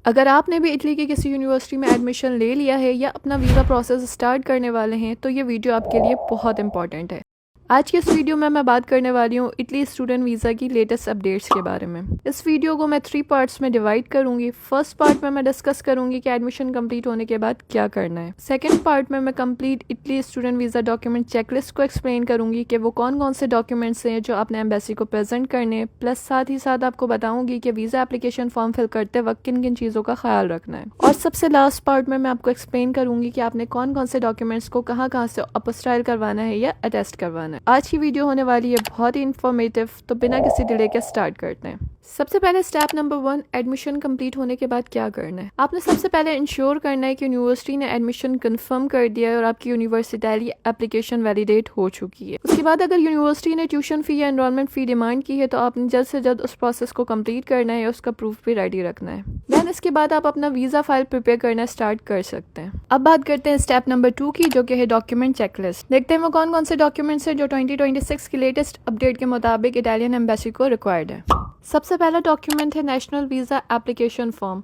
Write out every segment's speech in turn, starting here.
अगर आपने भी इटली की किसी यूनिवर्सिटी में एडमिशन ले लिया है या अपना वीज़ा प्रोसेस स्टार्ट करने वाले हैं तो ये वीडियो आपके लिए बहुत इंपॉर्टेंट है। आज के इस वीडियो में मैं बात करने वाली हूँ इटली स्टूडेंट वीज़ा की लेटेस्ट अपडेट्स के बारे में। इस वीडियो को मैं 3 पार्ट्स में डिवाइड करूंगी। फर्स्ट पार्ट में मैं डिस्कस करूंगी कि एडमिशन कंप्लीट होने के बाद क्या करना है। सेकंड पार्ट में मैं complete Italy student visa document checklist को एक्सप्लेन करूंगी कि वो कौन कौन से डॉक्यूमेंट्स हैं जो आपने एम्बेसी को प्रेजेंट करने, प्लस साथ ही साथ आपको बताऊंगी कि वीज़ा एप्लीकेशन फॉर्म फिल करते वक्त किन किन चीज़ों का ख्याल रखना है। और सबसे लास्ट पार्ट में मैं आपको एक्सप्लेन करूंगी कि आपने कौन कौन से डॉक्यूमेंट्स को कहाँ से अपोस्टाइल करवाना है या अटेस्ट करवाना है। आज की वीडियो होने वाली है बहुत ही इन्फॉर्मेटिव, तो बिना किसी डिले के स्टार्ट करते हैं। सबसे पहले स्टेप नंबर 1, एडमिशन कंप्लीट होने के बाद क्या करना है। आपने सबसे पहले इंश्योर करना है कि यूनिवर्सिटी ने एडमिशन कंफर्म कर दिया है और आपकी यूनिवर्सिटी एप्लीकेशन वैलिडेट हो चुकी है। उसके बाद अगर यूनिवर्सिटी ने ट्यूशन फी या एनरोलमेंट फी डिमांड की है तो आपने जल्द से जल्द उस प्रोसेस को कंप्लीट करना है, उसका प्रूफ भी रेडी रखना है। देन इसके बाद आप अपना वीजा फाइल प्रिपेयर करना स्टार्ट कर सकते हैं। अब बात करते हैं स्टेप नंबर 2 की, जो कि है डॉक्यूमेंट चेकलिस्ट। देखते हैं वो कौन कौन से डॉक्यूमेंट्स हैं जो 2026 की लेटेस्ट अपडेट के मुताबिक इटालियन एम्बेसी को रिक्वायर्ड है। सबसे पहला डॉक्यूमेंट है नेशनल वीज़ा एप्लीकेशन फॉर्म,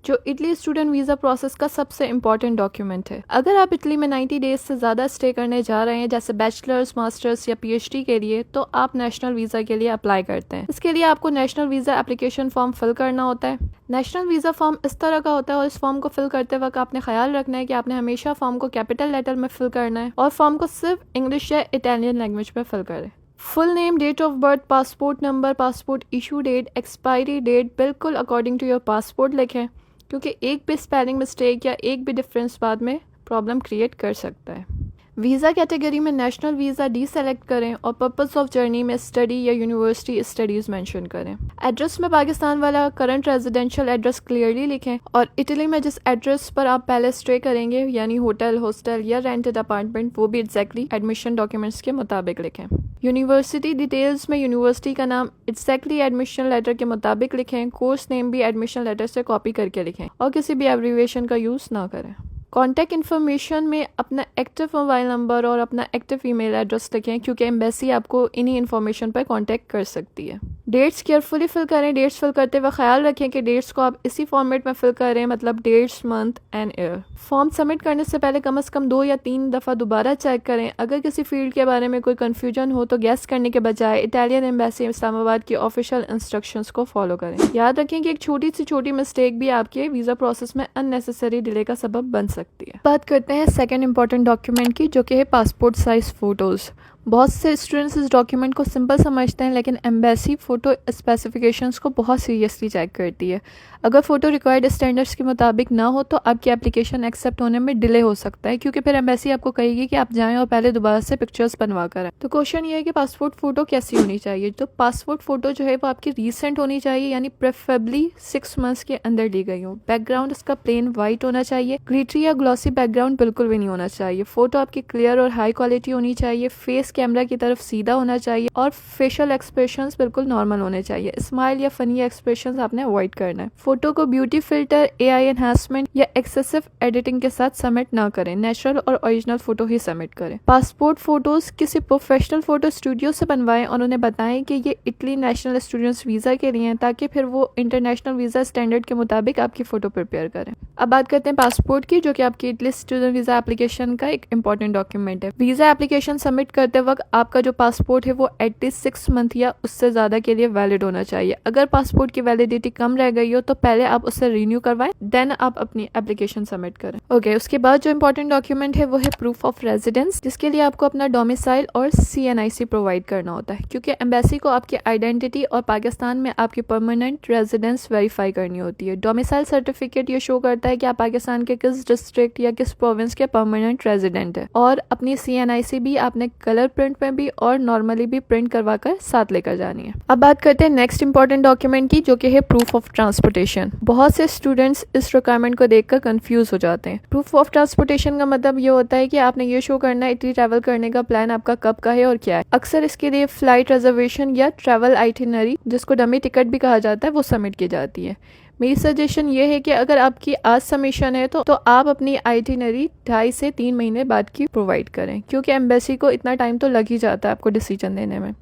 जो इटली स्टूडेंट वीज़ा प्रोसेस का सबसे इम्पॉर्टेंट डॉक्यूमेंट है। अगर आप इटली में 90 डेज से ज़्यादा स्टे करने जा रहे हैं, जैसे बैचलर्स, मास्टर्स या पीएचडी के लिए, तो आप नेशनल वीज़ा के लिए अप्लाई करते हैं। इसके लिए आपको national visa application form fill करना होता है। नेशनल वीज़ा फॉर्म इस तरह का होता है और इस फॉर्म को फिल करते वक्त आपने ख्याल रखना है कि आपने हमेशा फॉर्म को कैपिटल लेटर में फिल करना है और फॉर्म को सिर्फ इंग्लिश या इटालियन लैंग्वेज में फिल करें। Full name, date of birth, passport number, passport issue date, expiry date बिल्कुल अकॉर्डिंग टू योर पासपोर्ट लिखें, क्योंकि एक भी स्पेलिंग मिस्टेक या एक भी डिफरेंस बाद में प्रॉब्लम क्रिएट कर सकता है। वीज़ा कैटेगरी में नेशनल वीज़ा डी सेलेक्ट करें और पर्पस ऑफ जर्नी में स्टडी या यूनिवर्सिटी स्टडीज़ मेंशन करें। एड्रेस में पाकिस्तान वाला करंट रेजिडेंशियल एड्रेस क्लियरली लिखें और इटली में जिस एड्रेस पर आप पहले स्टे करेंगे, यानी होटल, हॉस्टल या रेंटेड अपार्टमेंट, वो भी एग्जैक्टली एडमिशन डॉक्यूमेंट्स के मुताबिक लिखें। यूनिवर्सिटी डिटेल्स में यूनिवर्सिटी का नाम एग्जैक्टली एडमिशन लेटर के मुताबिक लिखें। कोर्स नेम भी एडमिशन लेटर से कॉपी करके लिखें और किसी भी एब्रीविएशन का यूज़ ना करें। कॉन्टैक्ट इन्फॉर्मेशन में अपना एक्टिव मोबाइल नंबर और अपना एक्टिव ईमेल एड्रेस लिखें, क्योंकि एम्बेसी आपको इन्हीं इन्फॉर्मेशन पर कॉन्टैक्ट कर सकती है। डेट्स केयरफुली फिल करें। डेट्स फिल करते हुए ख्याल रखें कि डेट्स को आप इसी फॉर्मेट में फिल करें, मतलब dates, month and year. Form submit करने से पहले कम से कम 2 या 3 दफ़ा दोबारा चेक करें। अगर किसी फील्ड के बारे में कोई कन्फ्यूजन हो तो गैस करने के बजाय इटालियन एम्बेसी इस्लामाबाद की ऑफिशियल इंस्ट्रक्शंस को फॉलो करें। याद रखें कि एक छोटी से छोटी मिस्टेक भी आपके वीज़ा प्रोसेस में अननेसेसरी डिले का सबब बन सकती है। बात करते हैं सेकेंड इंपॉर्टेंट डॉक्यूमेंट की, जो कि है पासपोर्ट साइज फ़ोटोज़। बहुत से स्टूडेंट्स इस डॉक्यूमेंट को सिंपल समझते हैं, लेकिन एम्बेसी फ़ोटो स्पेसिफिकेशंस को बहुत सीरियसली चेक करती है। अगर फ़ोटो रिक्वायर्ड स्टैंडर्ड्स के मुताबिक ना हो तो आपकी एप्लीकेशन एक्सेप्ट होने में डिले हो सकता है, क्योंकि फिर एम्बेसी आपको कहेगी कि आप जाएं और पहले दोबारा से पिक्चर्स बनवा कर आएं। तो क्वेश्चन ये है कि पासपोर्ट फ़ोटो कैसी होनी चाहिए। तो पासपोर्ट फ़ोटो जो है वो आपकी रीसेंट होनी चाहिए, यानी प्रेफरेबली 6 मंथ्स के अंदर ली गई हो। बैकग्राउंड इसका प्लेन वाइट होना चाहिए। ग्लिटरी या ग्लॉसी बैकग्राउंड बिल्कुल भी नहीं होना चाहिए। फ़ोटो आपकी क्लियर और हाई क्वालिटी होनी चाहिए। फेस कैमरा की तरफ सीधा होना चाहिए और फेशियल एक्सप्रेशंस बिल्कुल नॉर्मल होने चाहिए। स्माइल या फनी एक्सप्रेशंस आपने अवॉइड करना है। फोटो को ब्यूटी फिल्टर, एआई एनहांसमेंट या एक्सेसिव एडिटिंग के साथ सबमिट ना करें। नेचुरल और ओरिजिनल फोटो ही सबमिट करें। पासपोर्ट फोटोज किसी प्रोफेशनल फोटो स्टूडियो से बनवाएं और उन्हें बताएं कि ये इटली नेशनल स्टूडेंट्स वीज़ा के लिए हैं, ताकि फिर वो इंटरनेशनल वीज़ा स्टैंडर्ड के मुताबिक आपकी फ़ोटो प्रिपेयर करें। अब बात करते हैं पासपोर्ट की, जो कि आपकी इटली स्टूडेंट वीज़ा एप्लीकेशन का एक इंपॉर्टेंट डॉक्यूमेंट है। वीज़ा एप्लीकेशन सबमिट करते वक्त आपका जो पासपोर्ट है वो एटलीस्ट 6 मंथ या उससे ज़्यादा के लिए वैलिड होना चाहिए। अगर पासपोर्ट की वैलिडिटी कम रह गई हो तो पहले आप उससे रिन्यू करवाएं, देन आप अपनी एप्लीकेशन सबमिट करें। ओके, उसके बाद जो इंपॉर्टेंट डॉक्यूमेंट है वो है प्रूफ ऑफ रेजिडेंस, जिसके लिए आपको अपना डोमिसाइल और CNIC प्रोवाइड करना होता है, क्योंकि एम्बेसी को आपकी आइडेंटिटी और पाकिस्तान में आपकी परमानेंट रेजिडेंस वेरीफाई करनी होती है। डोमिसाइल सर्टिफिकेट ये शो करता है कि आप पाकिस्तान के किस डिस्ट्रिक्ट या किस प्रोविंस के परमानेंट रेजिडेंट है, और अपनी CNIC भी आपने कलर प्रिंट में भी और नॉर्मली भी प्रिंट करवा कर साथ लेकर जानी है। अब बात करते हैं नेक्स्ट इंपॉर्टेंट डॉक्यूमेंट की, जो कि है प्रूफ ऑफ ट्रांसपोर्टेशन। बहुत से स्टूडेंट्स इस रिक्वायरमेंट को देखकर कंफ्यूज हो जाते हैं। प्रूफ ऑफ ट्रांसपोर्टेशन का मतलब ये होता है कि आपने ये शो करना है इटली ट्रैवल करने का प्लान आपका कब का है और क्या है। अक्सर इसके लिए फ्लाइट रिजर्वेशन या ट्रैवल आइटिनरी, जिसको डमी टिकट भी कहा जाता है, वो सबमिट की जाती है। मेरी सजेशन ये है कि अगर आपकी आज सबमिशन है तो आप अपनी आइटिनरी 2.5 से 3 महीने बाद की प्रोवाइड करें, क्योंकि एम्बेसी को इतना टाइम तो लग ही जाता है आपको डिसीजन देने में।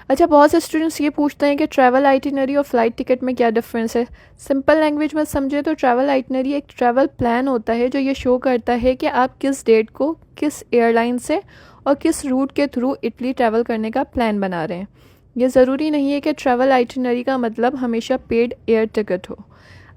अच्छा, बहुत से स्टूडेंट्स ये पूछते हैं कि ट्रैवल आइटिनरी और फ़्लाइट टिकट में क्या डिफरेंस है। सिंपल लैंग्वेज में समझे तो ट्रैवल आइटिनरी एक ट्रैवल प्लान होता है जो ये शो करता है कि आप किस डेट को किस एयरलाइन से और किस रूट के थ्रू इटली ट्रैवल करने का प्लान बना रहे हैं। ये ज़रूरी नहीं है कि ट्रैवल आइटिनरी का मतलब हमेशा पेड एयर टिकट हो।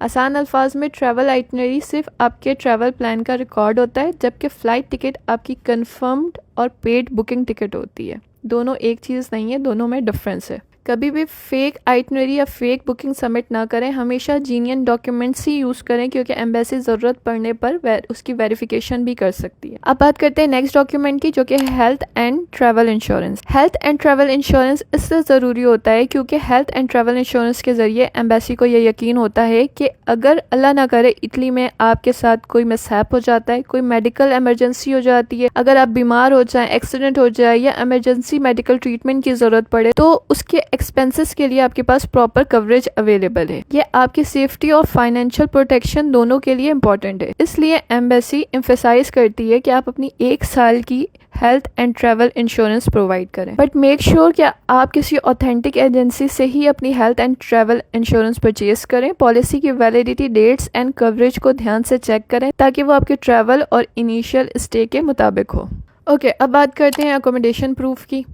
आसान अल्फाज में ट्रैवल आइटिनरी सिर्फ आपके ट्रैवल प्लान का रिकॉर्ड होता है, जबकि फ़्लाइट टिकट आपकी कंफर्म्ड और पेड बुकिंग टिकट होती है। दोनों एक चीज़ नहीं है, दोनों में डिफरेंस है। कभी भी फेक आइटिनरी या फेक बुकिंग सबमिट ना करें, हमेशा जीनियन डॉक्यूमेंट्स ही यूज़ करें क्योंकि एम्बेसी ज़रूरत पड़ने पर उसकी वेरिफिकेशन भी कर सकती है। अब बात करते हैं नेक्स्ट डॉक्यूमेंट की, जो कि है health and travel insurance. Health and travel insurance इसलिए ज़रूरी होता है क्योंकि हेल्थ एंड ट्रैवल इंश्योरेंस के ज़रिए एम्बेसी को यह यकीन होता है कि अगर अल्लाह ना करे इटली में आपके साथ कोई मिसहैप हो जाता है, कोई मेडिकल इमरजेंसी हो जाती है, अगर आप बीमार हो जाएं, एक्सीडेंट हो जाए या इमरजेंसी मेडिकल ट्रीटमेंट की ज़रूरत पड़े, तो उसके एक्सपेंसेस के लिए आपके पास प्रॉपर कवरेज अवेलेबल है। ये आपकी सेफ्टी और फाइनेंशियल प्रोटेक्शन दोनों के लिए इम्पोर्टेंट है। इसलिए एम्बेसी एम्फेसाइज करती है कि आप अपनी 1 साल की health and travel insurance provide करें, बट मेक श्योर कि आप किसी ऑथेंटिक एजेंसी से ही अपनी health and travel insurance purchase करें। पॉलिसी की वैलिडिटी डेट्स एंड कवरेज को ध्यान से चेक करें ताकि वो आपके ट्रैवल और इनिशियल स्टे के मुताबिक हो। ओके, अब बात करते हैं अकोमोडेशन प्रूफ की।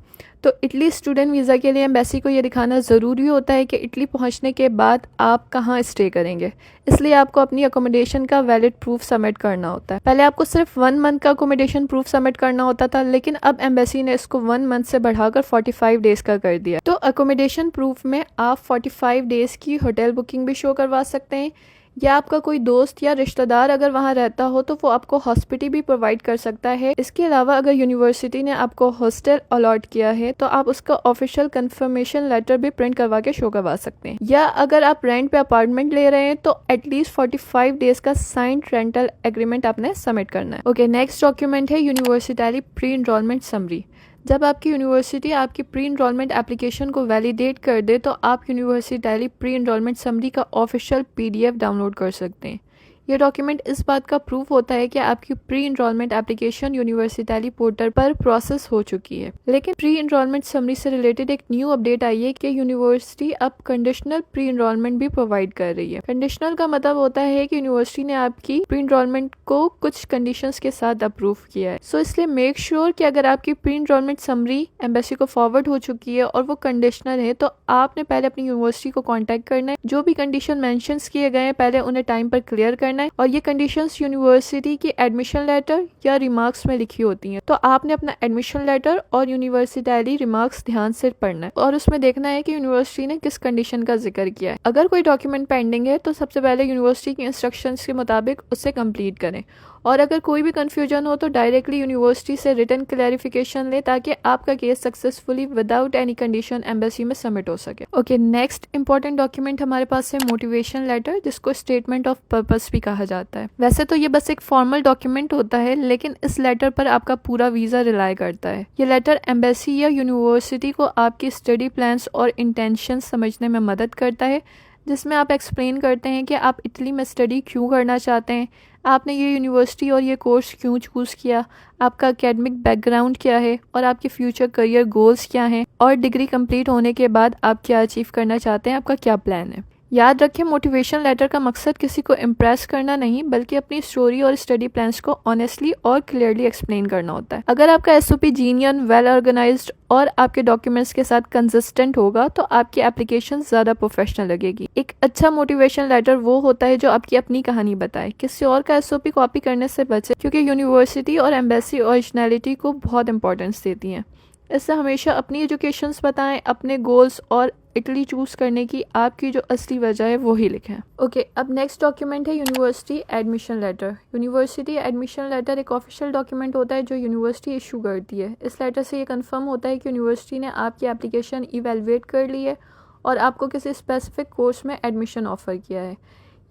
तो इटली स्टूडेंट वीज़ा के लिए एम्बेसी को ये दिखाना ज़रूरी होता है कि इटली पहुंचने के बाद आप कहाँ स्टे करेंगे, इसलिए आपको अपनी अकोमोडेशन का वैलिड प्रूफ सबमिट करना होता है। पहले आपको सिर्फ 1 मंथ का अकोमोडेशन प्रूफ सबमिट करना होता था, लेकिन अब एम्बेसी ने इसको 1 मंथ से बढ़ाकर 45 डेज़ का कर दिया। तो अकोमोडेशन प्रूफ में आप 45 डेज़ की होटल बुकिंग भी शो करवा सकते हैं, या आपका कोई दोस्त या रिश्तेदार अगर वहाँ रहता हो तो वो आपको हॉस्पिटल भी प्रोवाइड कर सकता है। इसके अलावा अगर यूनिवर्सिटी ने आपको हॉस्टल अलॉट किया है तो आप उसका ऑफिशियल कंफर्मेशन लेटर भी प्रिंट करवा के शो करवा सकते हैं। या अगर आप रेंट पे अपार्टमेंट ले रहे हैं तो एटलीस्ट 45 डेज का साइंड रेंटल एग्रीमेंट आपने सबमिट करना है। ओके, नेक्स्ट डॉक्यूमेंट है यूनिवर्सिटी प्री इनरोलमेंट समरी। जब आपकी यूनिवर्सिटी आपकी प्री इनरोलमेंट एप्लीकेशन को वैलिडेट कर दे तो आप यूनिवर्सिटी प्री इनरोलमेंट समरी का ऑफिशियल PDF डाउनलोड कर सकते हैं। यह डॉक्यूमेंट इस बात का प्रूफ होता है कि आपकी pre enrolment application university portal पर प्रोसेस हो चुकी है। लेकिन प्री इनरोलमेंट समरी से रिलेटेड एक न्यू अपडेट आई है कि यूनिवर्सिटी अब कंडीशनल प्री इनरोलमेंट भी प्रोवाइड कर रही है। कंडीशनल का मतलब होता है कि यूनिवर्सिटी ने आपकी प्री इनरोलमेंट को कुछ कंडीशंस के साथ अप्रूव किया है। सो इसलिए मेक श्योर कि अगर आपकी प्री इनरोलमेंट समरी एम्बेसी को फॉरवर्ड हो चुकी है और वो कंडीशनल है तो आपने पहले अपनी यूनिवर्सिटी को कॉन्टेक्ट करना है। जो भी कंडीशन मेंशन किए गए हैं पहले उन्हें टाइम पर क्लियर करना है, और ये कंडीशंस यूनिवर्सिटी की एडमिशन लेटर या रिमार्क्स में लिखी होती हैं। तो आपने अपना एडमिशन लेटर और यूनिवर्सिटी रिमार्क्स ध्यान से पढ़ना है और उसमें देखना है कि यूनिवर्सिटी ने किस कंडीशन का जिक्र किया है। अगर कोई डॉक्यूमेंट पेंडिंग है तो सबसे पहले यूनिवर्सिटी की इंस्ट्रक्शंस के मुताबिक उसे कंप्लीट करें, और अगर कोई भी कंफ्यूजन हो तो डायरेक्टली यूनिवर्सिटी से रिटन क्लैरिफिकेशन लें ताकि आपका case successfully without any condition embassy में सबमिट हो सके। ओके, नेक्स्ट इंपॉर्टेंट डॉक्यूमेंट हमारे पास है मोटिवेशन लेटर, जिसको स्टेटमेंट ऑफ पर्पस भी कहा जाता है। वैसे तो ये बस एक फॉर्मल डॉक्यूमेंट होता है, लेकिन इस लेटर पर आपका पूरा वीज़ा रिलाई करता है। ये लेटर एम्बेसी या यूनिवर्सिटी को आपकी स्टडी प्लान्स और इंटेंशन समझने में मदद करता है, जिसमें आप एक्सप्लेन करते हैं कि आप इटली में स्टडी क्यों करना चाहते हैं, आपने ये यूनिवर्सिटी और ये कोर्स क्यों चूज़ किया, आपका एकेडमिक बैकग्राउंड क्या है और आपके फ्यूचर करियर गोल्स क्या हैं, और डिग्री कंप्लीट होने के बाद आप क्या अचीव करना चाहते हैं, आपका क्या प्लान है। याद रखें, मोटिवेशन लेटर का मकसद किसी को इम्प्रेस करना नहीं बल्कि अपनी स्टोरी और स्टडी प्लान्स को ऑनेस्टली और क्लियरली एक्सप्लेन करना होता है। अगर आपका SOP जीनियन, वेल ऑर्गेनाइज्ड और आपके डॉक्यूमेंट्स के साथ कंसिस्टेंट होगा तो आपकी एप्लीकेशन ज़्यादा प्रोफेशनल लगेगी। एक अच्छा मोटिवेशन लेटर वो होता है जो आपकी अपनी कहानी बताए। किसी और का SOP कॉपी करने से बचे, क्योंकि यूनिवर्सिटी और एम्बेसी ओरिजिनलिटी को बहुत इंपॉर्टेंस देती हैं। इससे हमेशा अपनी एजुकेशंस बताएं, अपने गोल्स और इटली चूज़ करने की आपकी जो असली वजह है वो ही लिखें। ओके, अब नेक्स्ट डॉक्यूमेंट है university admission letter. University admission letter एक ऑफिशियल डॉक्यूमेंट होता है जो यूनिवर्सिटी इशू करती है। इस लेटर से ये कंफर्म होता है कि यूनिवर्सिटी ने आपकी एप्लीकेशन इवेलुएट कर ली है और आपको किसी स्पेसिफिक कोर्स में एडमिशन ऑफर किया है।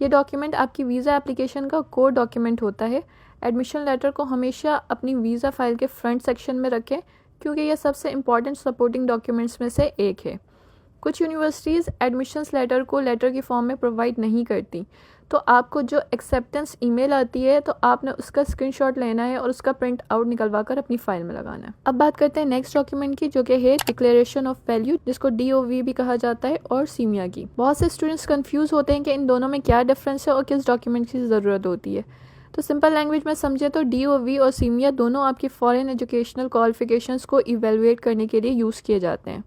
ये डॉक्यूमेंट आपकी वीज़ा एप्लीकेशन का कोर डॉक्यूमेंट होता है। एडमिशन लेटर को हमेशा अपनी वीज़ा फाइल के फ्रंट सेक्शन में रखें, क्योंकि यह सबसे इम्पॉर्टेंट सपोर्टिंग डॉक्यूमेंट्स में से एक है। कुछ यूनिवर्सिटीज़ एडमिशन्स लेटर को लेटर की फॉर्म में प्रोवाइड नहीं करती, तो आपको जो एक्सेप्टेंस ईमेल आती है तो आपने उसका स्क्रीनशॉट लेना है और उसका प्रिंट आउट निकलवा कर अपनी फाइल में लगाना है। अब बात करते हैं नेक्स्ट डॉक्यूमेंट की, जो कि है डिक्लेरेशन ऑफ वैल्यू, जिसको DOV भी कहा जाता है, और सीमिया की। बहुत से स्टूडेंट्स कंफ्यूज होते हैं कि इन दोनों में क्या डिफरेंस है और किस डॉक्यूमेंट की ज़रूरत होती है। तो सिंपल लैंग्वेज में समझे तो DOV और सीमिया दोनों आपकी फॉरेन एजुकेशनल क्वालिफिकेशंस को इवेलुएट करने के लिए यूज़ किए जाते हैं।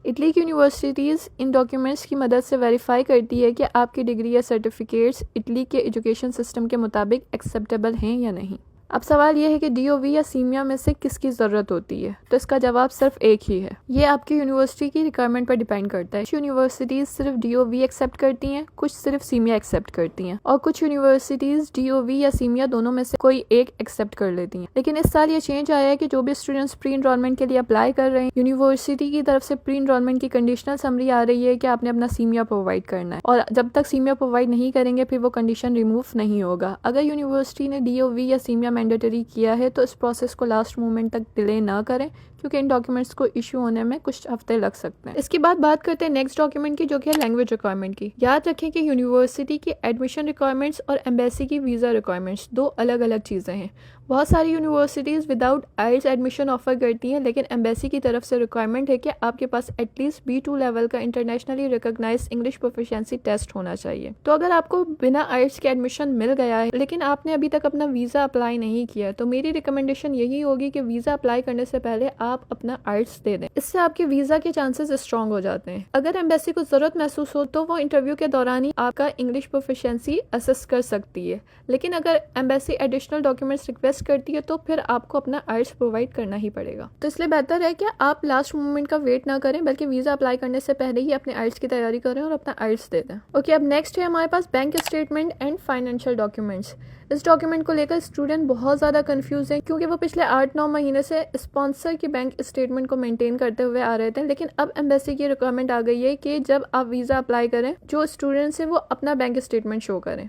इटली की यूनिवर्सिटीज़ इन डॉक्यूमेंट्स की मदद से वेरीफाई करती है कि आपकी डिग्री या सर्टिफिकेट्स इटली के एजुकेशन सिस्टम के मुताबिक एक्सेप्टेबल हैं या नहीं। अब सवाल यह है कि DOV या सीमिया में से किसकी ज़रूरत होती है, तो इसका जवाब सिर्फ एक ही है। ये आपकी यूनिवर्सिटी की रिक्वायरमेंट पर डिपेंड करता है। कुछ यूनिवर्सिटीज़ सिर्फ DOV एक्सेप्ट करती हैं, कुछ सिर्फ सीमिया एक्सेप्ट करती हैं, और कुछ यूनिवर्सिटीज़ DOV या सीमिया दोनों में से कोई एक एक्सेप्ट कर लेती हैं। लेकिन इस साल ये चेंज आया है कि जो भी स्टूडेंट्स प्री इनरोलमेंट के लिए अप्लाई कर रहे हैं, यूनिवर्सिटी की तरफ से प्री इनरोलमेंट की कंडीशनल समरी आ रही है कि आपने अपना सीमिया प्रोवाइड करना है, और जब तक सीमिया प्रोवाइड नहीं करेंगे फिर वो कंडीशन रिमूव नहीं होगा। अगर यूनिवर्सिटी ने DOV या सीमिया मैंडेटरी किया है तो इस प्रोसेस को लास्ट मोमेंट तक डिले ना करें, क्योंकि इन डॉक्यूमेंट्स को इशू होने में कुछ हफ्ते लग सकते हैं। इसके बाद बात करते हैं नेक्स्ट डॉक्यूमेंट की, जो कि है लैंग्वेज रिक्वायरमेंट की। याद रखें कि यूनिवर्सिटी की एडमिशन रिक्वायरमेंट्स और एम्बेसी की वीज़ा रिक्वायरमेंट्स दो अलग अलग चीज़ें हैं। बहुत सारी यूनिवर्सिटीज़ विदाउट आइल्स एडमिशन ऑफर करती हैं, लेकिन एम्बेसी की तरफ से रिक्वायरमेंट है कि आपके पास एटलीस्ट B2 लेवल का internationally recognised English proficiency test होना चाहिए। तो अगर आपको बिना आइल्स के एडमिशन मिल गया है लेकिन आपने अभी तक अपना वीज़ा अप्लाई नहीं किया, तो मेरी रिकमेंडेशन यही होगी कि वीज़ा अप्लाई करने से पहले आप अपना आइल्स दे दें। इससे आपके वीज़ा के चांसेस स्ट्रॉन्ग हो जाते हैं। अगर एम्बेसी को ज़रूरत महसूस हो तो वो इंटरव्यू के दौरान ही आपका इंग्लिश प्रोफिशिएंसी असेस कर सकती है, लेकिन अगर एम्बेसी एडिशनल डॉक्यूमेंट्स रिक्वेस्ट करती है तो फिर आपको अपना आइल्स प्रोवाइड करना ही पड़ेगा। तो इसलिए बेहतर है कि आप लास्ट मोमेंट का वेट ना करें, बल्कि वीज़ा अप्लाई करने से पहले ही अपने आइल्स की तैयारी करें और अपना आइल्स दे दें। ओके, अब नेक्स्ट है हमारे पास bank statement and financial documents. इस डॉक्यूमेंट को लेकर स्टूडेंट बहुत ज़्यादा कंफ्यूज हैं, क्योंकि वो पिछले 8-9 महीने से स्पॉन्सर की बैंक स्टेटमेंट को मेंटेन करते हुए आ रहे थे। लेकिन अब एम्बेसी की रिक्वायरमेंट आ गई है कि जब आप वीज़ा अप्लाई करें, जो स्टूडेंट्स हैं वो अपना बैंक स्टेटमेंट शो करें।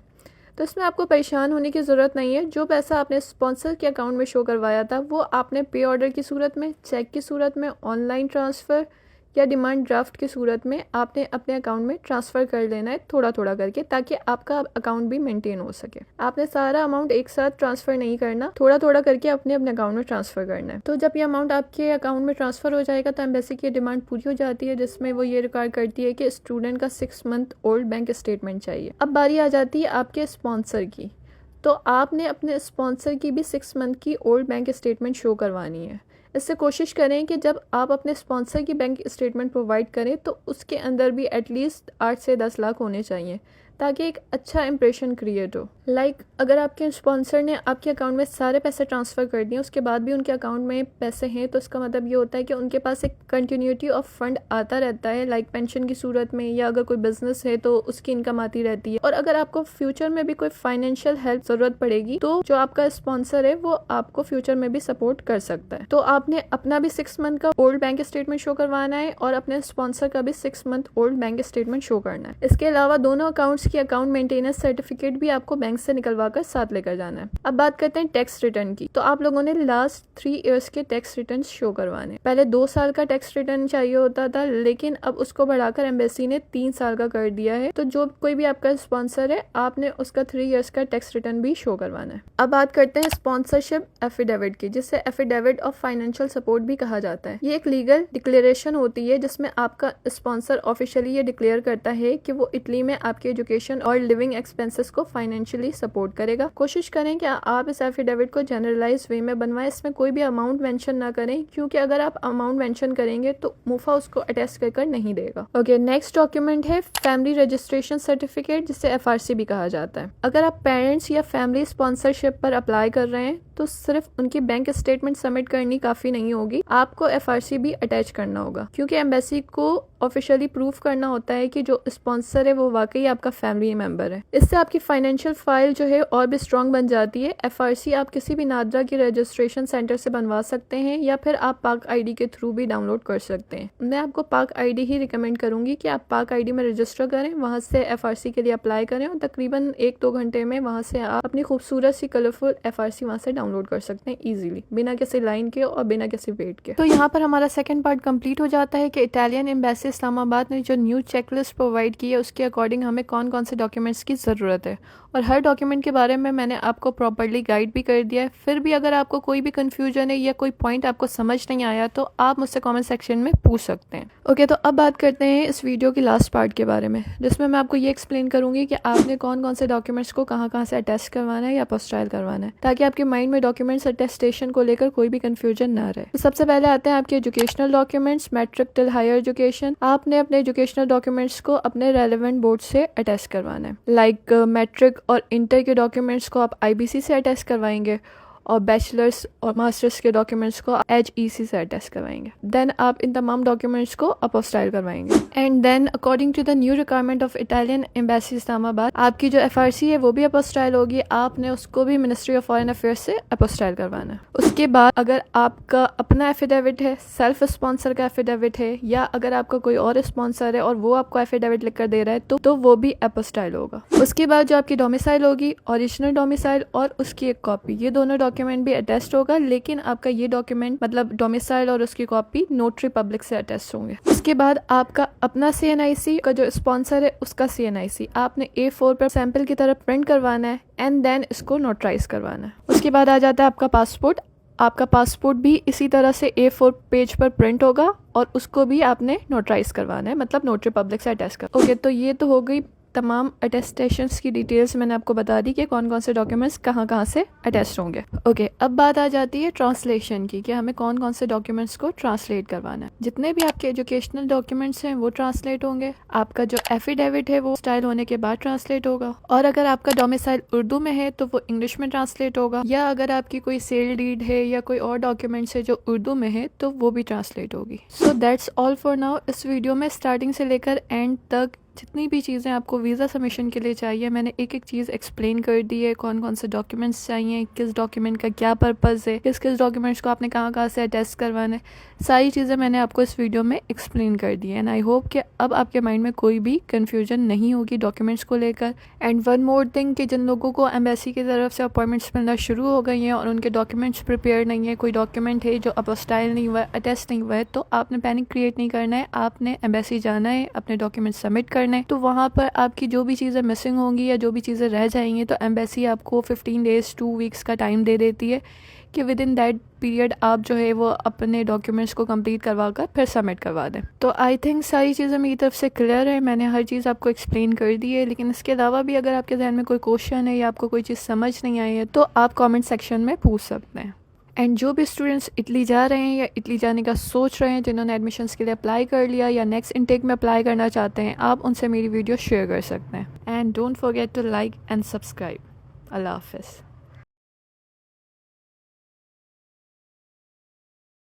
तो इसमें आपको परेशान होने की ज़रूरत नहीं है। जो पैसा आपने स्पॉन्सर के अकाउंट में शो करवाया था वो आपने पे ऑर्डर की सूरत में, चेक की सूरत में, ऑनलाइन ट्रांसफ़र या डिमांड ड्राफ्ट की सूरत में आपने अपने अकाउंट में ट्रांसफ़र कर लेना है, थोड़ा थोड़ा करके, ताकि आपका अकाउंट भी मेंटेन हो सके। आपने सारा अमाउंट एक साथ ट्रांसफ़र नहीं करना, थोड़ा थोड़ा करके अपने अपने अकाउंट में ट्रांसफ़र करना है। तो जब ये अमाउंट आपके अकाउंट में ट्रांसफ़र हो जाएगा तो एम्बेसी की डिमांड पूरी हो जाती है, जिसमें वो ये रिक्वायर करती है कि स्टूडेंट का 6 मंथ ओल्ड बैंक स्टेटमेंट चाहिए। अब बारी आ जाती है आपके स्पॉन्सर की, तो आपने अपने स्पॉन्सर की भी 6 मंथ की ओल्ड बैंक स्टेटमेंट शो करवानी है। इससे कोशिश करें कि जब आप अपने स्पॉन्सर की बैंक स्टेटमेंट प्रोवाइड करें तो उसके अंदर भी एटलीस्ट 8 से 10 लाख होने चाहिए, ताकि एक अच्छा इंप्रेशन क्रिएट हो। अगर आपके स्पॉन्सर ने आपके अकाउंट में सारे पैसे ट्रांसफ़र कर दिए, उसके बाद भी उनके अकाउंट में पैसे हैं, तो इसका मतलब ये होता है कि उनके पास एक कंटिन्यूटी ऑफ फंड आता रहता है, पेंशन की सूरत में, या अगर कोई बिजनेस है तो उसकी इनकम आती रहती है। और अगर आपको फ्यूचर में भी कोई फाइनेंशियल हेल्प ज़रूरत पड़ेगी तो जो आपका स्पॉन्सर है वो आपको फ्यूचर में भी सपोर्ट कर सकता है। तो आपने अपना भी 6 मंथ का ओल्ड बैंक स्टेटमेंट शो करवाना है और अपने स्पॉन्सर का भी 6 month old bank statement show करना है। इसके अलावा दोनों अकाउंट्स की अकाउंट मेंटेनेंस सर्टिफिकेट भी आपको बैंक से निकलवा कर साथ लेकर जाना है। अब बात करते हैं टैक्स रिटर्न की। तो आप लोगों ने लास्ट 3 इयर्स के टैक्स रिटर्न शो करवाने। पहले 2 साल का टैक्स रिटर्न चाहिए होता था, लेकिन अब उसको बढ़ाकर एम्बेसी ने 3 साल का कर दिया है। तो जो कोई भी आपका स्पॉन्सर है, आपने उसका 3 इयर्स का टैक्स रिटर्न भी शो करवाना है। अब बात करते हैं स्पॉन्सरशिप एफिडेविट की, जिसे एफिडेविट ऑफ फाइनेंशियल सपोर्ट भी कहा जाता है। ये एक लीगल डिक्लेरेशन होती है जिसमें आपका स्पॉन्सर ऑफिशियली ये डिक्लेयर करता है कि वो इटली में आपके एजुकेशन और लिविंग एक्सपेंसेस को फाइनेंशियली सपोर्ट करेगा। कोशिश करें कि आप इस एफिडेविट को जनरलाइज वे में बनवाएं। इसमें कोई भी अमाउंट मेंशन ना करें, क्योंकि अगर आप अमाउंट मेंशन करेंगे तो मुफा उसको अटेस्ट कर नहीं देगा। ओके, नेक्स्ट डॉक्यूमेंट है फैमिली रजिस्ट्रेशन सर्टिफिकेट, जिसे FRC भी कहा जाता है। अगर आप पेरेंट्स या फैमिली स्पॉन्सरशिप पर अप्लाई कर रहे हैं तो सिर्फ उनकी बैंक स्टेटमेंट सबमिट करनी काफी नहीं होगी, आपको FRC भी अटैच करना होगा, क्योंकि एम्बेसी को ऑफिशियली प्रूफ करना होता है कि जो स्पॉन्सर है वो वाकई आपका फैमिली मेंबर है। इससे आपकी फाइनेंशियल फाइल जो है और भी स्ट्रॉन्ग बन जाती है। FRC आप किसी भी नादरा की रजिस्ट्रेशन सेंटर से बनवा सकते हैं, या फिर आप पाक ID के थ्रू भी डाउनलोड कर सकते हैं। मैं आपको पाक ID ही रिकमेंड करूंगी कि आप पाक ID में रजिस्टर करें, वहां से FRC के लिए अप्लाई करें और तकरीबन 1-2 घंटे में वहां से आप अपनी खूबसूरत सी कलरफुल FRC वहां से डाउनलोड डाउनलोड कर सकते हैं ईजिली, बिना किसी लाइन के और बिना किसी वेट के। तो यहाँ पर हमारा सेकंड पार्ट कंप्लीट हो जाता है कि इटालियन एम्बेसी इस्लामाबाद ने जो न्यू चेकलिस्ट प्रोवाइड की है उसके अकॉर्डिंग हमें कौन कौन से डॉक्यूमेंट्स की ज़रूरत है, और हर डॉक्यूमेंट के बारे में मैंने आपको प्रॉपर्ली गाइड भी कर दिया है। फिर भी अगर आपको कोई भी कन्फ्यूजन है या कोई पॉइंट आपको समझ नहीं आया तो आप मुझसे कमेंट सेक्शन में पूछ सकते हैं। ओके, तो अब बात करते हैं इस वीडियो की लास्ट पार्ट के बारे में, जिसमें मैं आपको ये एक्सप्लेन करूंगी कि आपने कौन कौन से डॉक्यूमेंट्स को कहाँ से अटेस्ट करवाना है या अपोस्टाइल करवाना है, ताकि आपके माइंड में डॉक्यूमेंट्स अटेस्टेशन को लेकर कोई भी कन्फ्यूजन ना रहे। तो सबसे पहले आते हैं आपके educational documents, matric till higher education. आपने अपने एजुकेशनल डॉक्यूमेंट्स को अपने रेलेवेंट बोर्ड से अटेस्ट करवाना है। लाइक मैट्रिक और इंटर के डॉक्यूमेंट्स को आप IBC से अटेस्ट करवाएंगे, और बैचलर्स और मास्टर्स के डॉक्यूमेंट्स को HEC से अटेस्ट करवाएंगे। देन आप इन तमाम डॉक्यूमेंट्स को अपोस्टाइल करवाएंगे। And then according to the new requirement of Italian embassy Islamabad, आपकी जो FRC है वो भी अपोस्टाइल होगी, आपने उसको भी मिनिस्ट्री ऑफ फॉरेन अफेयर्स से अपोस्टाइल करवाना है। उसके बाद अगर आपका अपना एफिडेविट है, सेल्फ स्पॉन्सर का एफिडेविट है, या अगर आपका कोई और स्पॉन्सर है और वो आपको एफिडेविट लिख कर दे रहा है तो वो भी अपोस्टाइल होगा। उसके बाद जो आपकी डोमिसाइल होगी, ओरिजिनल डोमिसाइल और उसकी एक कॉपी, ये दोनों डॉक्यूमेंट भी अटेस्ट होगा, लेकिन आपका ये डॉक्यूमेंट मतलब डोमिसाइल और उसकी कॉपी नोटरी पब्लिक से अटेस्ट होंगे। उसके बाद आपका अपना CNIC का जो स्पॉन्सर है उसका CNIC आपने A4 पर सैंपल की तरह प्रिंट करवाना है एंड देन इसको नोटराइज करवाना है। उसके बाद आ जाता है आपका पासपोर्ट। आपका पासपोर्ट भी इसी तरह से A4 पेज पर प्रिंट होगा और उसको भी आपने नोटराइज करवाना है, मतलब नोटरी पब्लिक से अटेस्ट कर। ओके, तो ये तो हो गई तमाम अटेस्टेशंस की डिटेल्स मैंने आपको बता दी कि कौन कौन से डॉक्यूमेंट्स कहाँ से अटेस्ट होंगे। ओके, अब बात आ जाती है ट्रांसलेशन की कि हमें कौन कौन से डॉक्यूमेंट्स को ट्रांसलेट करवाना है। जितने भी आपके एजुकेशनल डॉक्यूमेंट्स हैं वो ट्रांसलेट होंगे। आपका जो एफिडेविट है वो स्टाइल होने के बाद ट्रांसलेट होगा, और अगर आपका डोमिसाइल उर्दू में है तो वो इंग्लिश में ट्रांसलेट होगा, या अगर आपकी कोई सेल डीड है या कोई और डॉक्यूमेंट्स है जो उर्दू में है तो वो भी ट्रांसलेट होगी। So that's all for now. इस वीडियो में स्टार्टिंग से लेकर एंड तक जितनी भी चीज़ें आपको वीज़ा सबमिशन के लिए चाहिए मैंने एक एक चीज़ एक्सप्लेन कर दी है। कौन कौन से डॉक्यूमेंट्स चाहिए, किस डॉक्यूमेंट का क्या पर्पज़ है, किस किस डॉक्यूमेंट्स को आपने कहाँ से अटेस्ट करवाना है, सारी चीज़ें मैंने आपको इस वीडियो में एक्सप्लेन कर दी है। एंड आई होप कि अब आपके माइंड में कोई भी कन्फ्यूजन नहीं होगी डॉक्यूमेंट्स को लेकर। एंड वन मोर थिंग कि जिन लोगों को एम्बेसी की तरफ से अपॉइंटमेंट्स मिलना शुरू हो गई हैं और उनके डॉक्यूमेंट्स प्रिपेयर नहीं है, कोई डॉक्यूमेंट है जो अपोस्टाइल नहीं हुआ है, अटेस्ट नहीं हुआ है, तो आपने पैनिक क्रिएट नहीं करना है। आपने एम्बेसी जाना है, अपने डॉक्यूमेंट सबमिट करना है। तो वहाँ पर आपकी जो भी चीज़ें मिसिंग होंगी या जो भी चीज़ें रह जाएंगी तो एम्बेसी आपको 15 डेज़ 2 वीक्स का टाइम दे देती है कि विद इन दैट पीरियड आप जो है वो अपने डॉक्यूमेंट्स को कंप्लीट करवा कर फिर सबमिट करवा दें। तो आई थिंक सारी चीज़ें मेरी तरफ से क्लियर है, मैंने हर चीज़ आपको एक्सप्लेन कर दी है। लेकिन इसके अलावा भी अगर आपके जहन में कोई क्वेश्चन है या आपको कोई चीज़ समझ नहीं आई है तो आप कमेंट सेक्शन में पूछ सकते हैं। एंड जो भी स्टूडेंट्स इटली जा रहे हैं या इटली जाने का सोच रहे हैं, जिन्होंने एडमिशन्स के लिए अप्लाई कर लिया या नेक्स्ट इनटेक में अप्लाई करना चाहते हैं, आप उनसे मेरी वीडियो शेयर कर सकते हैं। And don't forget to like and subscribe. अल्लाह हाफ़िज़।